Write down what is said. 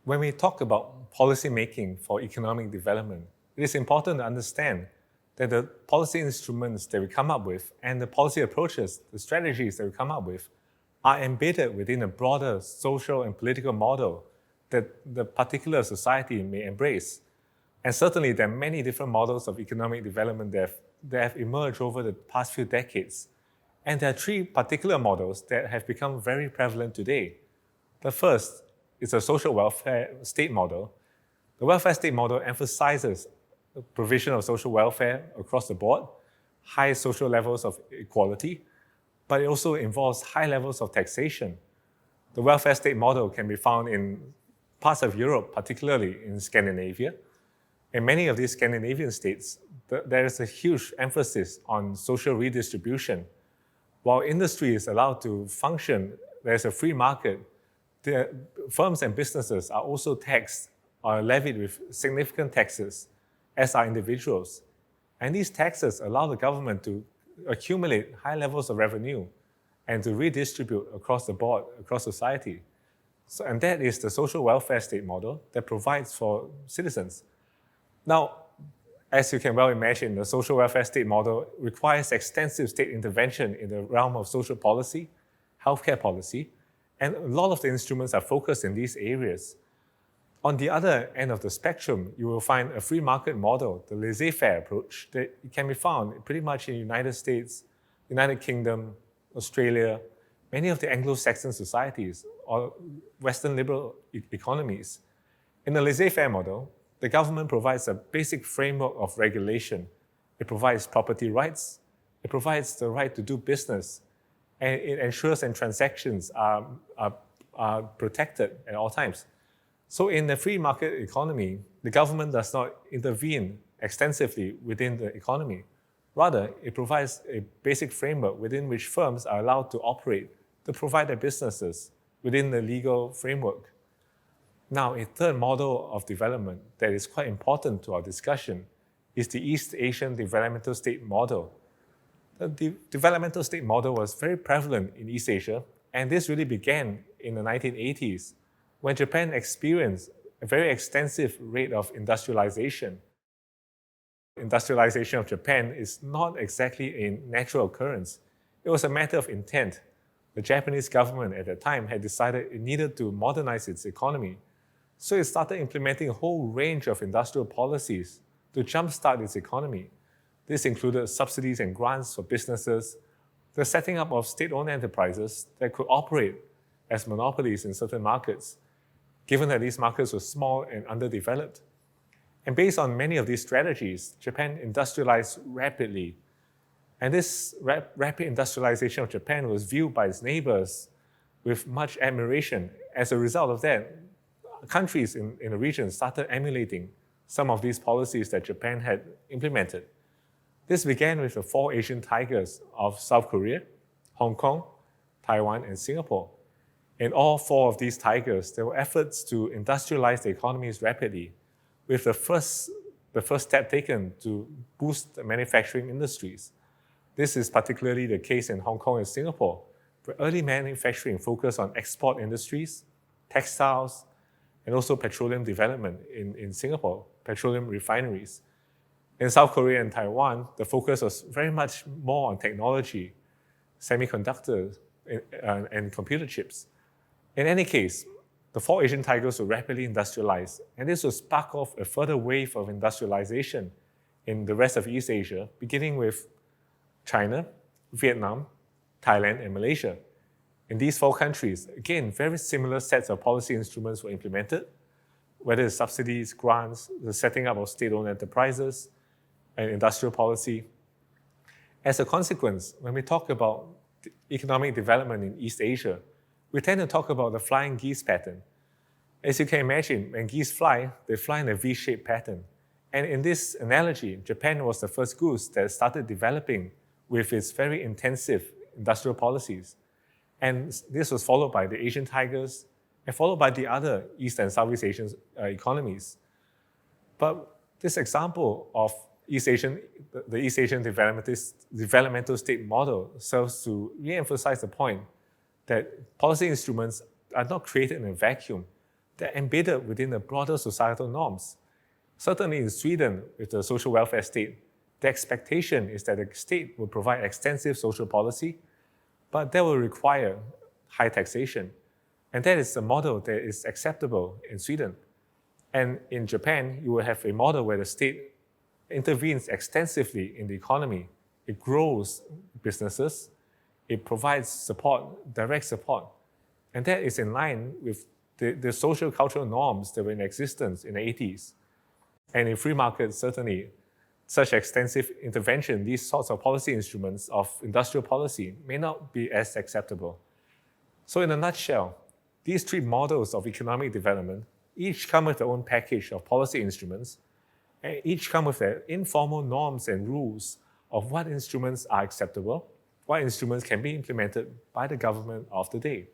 When we talk about policy making for economic development, it is important to understand that the policy instruments that we come up with and the policy approaches, the strategies that we come up with, are embedded within a broader social and political model that the particular society may embrace. And certainly, there are many different models of economic development that have emerged over the past few decades. And there are three particular models that have become very prevalent today. The first is a social welfare state model. The welfare state model emphasizes the provision of social welfare across the board, high social levels of equality, but it also involves high levels of taxation. The welfare state model can be found in parts of Europe, particularly in Scandinavia. In many of these Scandinavian states, there is a huge emphasis on social redistribution. While industry is allowed to function, there's a free market, the firms and businesses are also taxed or levied with significant taxes, as are individuals. And these taxes allow the government to accumulate high levels of revenue and to redistribute across the board, across society. And that is the social welfare state model that provides for citizens. Now, as you can well imagine, the social welfare state model requires extensive state intervention in the realm of social policy, healthcare policy, and a lot of the instruments are focused in these areas. On the other end of the spectrum, you will find a free market model, the laissez-faire approach, that can be found pretty much in the United States, United Kingdom, Australia, many of the Anglo-Saxon societies or Western liberal economies. In the laissez-faire model, the government provides a basic framework of regulation. It provides property rights, it provides the right to do business, and it ensures that transactions are protected at all times. So in the free market economy, the government does not intervene extensively within the economy. Rather, it provides a basic framework within which firms are allowed to operate to provide their businesses within the legal framework. Now, a third model of development that is quite important to our discussion is the East Asian developmental state model. The developmental state model was very prevalent in East Asia, and this really began in the 1980s when Japan experienced a very extensive rate of industrialization. Industrialization of Japan is not exactly a natural occurrence. It was a matter of intent. The Japanese government at that time had decided it needed to modernize its economy. So it started implementing a whole range of industrial policies to jumpstart its economy. This included subsidies and grants for businesses, the setting up of state-owned enterprises that could operate as monopolies in certain markets, given that these markets were small and underdeveloped. And based on many of these strategies, Japan industrialized rapidly. And this rapid industrialization of Japan was viewed by its neighbors with much admiration. As a result of that, countries in the region started emulating some of these policies that Japan had implemented. This began with the four Asian tigers of South Korea, Hong Kong, Taiwan, and Singapore. In all four of these tigers, there were efforts to industrialize the economies rapidly, with the first step taken to boost the manufacturing industries. This is particularly the case in Hong Kong and Singapore, where early manufacturing focused on export industries, textiles, and also petroleum development in Singapore, petroleum refineries. In South Korea and Taiwan, the focus was very much more on technology, semiconductors, and computer chips. In any case, the four Asian tigers were rapidly industrialized, and this will spark off a further wave of industrialization in the rest of East Asia, beginning with China, Vietnam, Thailand, and Malaysia. In these four countries, again, very similar sets of policy instruments were implemented, whether it's subsidies, grants, the setting up of state-owned enterprises, and industrial policy. As a consequence, when we talk about economic development in East Asia, we tend to talk about the flying geese pattern. As you can imagine, when geese fly, they fly in a V-shaped pattern. And in this analogy, Japan was the first goose that started developing with its very intensive industrial policies. And this was followed by the Asian tigers and followed by the other East and Southeast Asian economies. But this example of the East Asian developmental state model serves to re-emphasize the point that policy instruments are not created in a vacuum. they're embedded within the broader societal norms. Certainly in Sweden, with the social welfare state, the expectation is that the state will provide extensive social policy, but that will require high taxation. And that is a model that is acceptable in Sweden. And in Japan, you will have a model where the state intervenes extensively in the economy. It grows businesses, it provides support, direct support. And that is in line with the social cultural norms that were in existence in the 80s. And in free markets, certainly, such extensive intervention, these sorts of policy instruments of industrial policy may not be as acceptable. So in a nutshell, these three models of economic development each come with their own package of policy instruments, and each come with their informal norms and rules of what instruments are acceptable, what instruments can be implemented by the government of the day.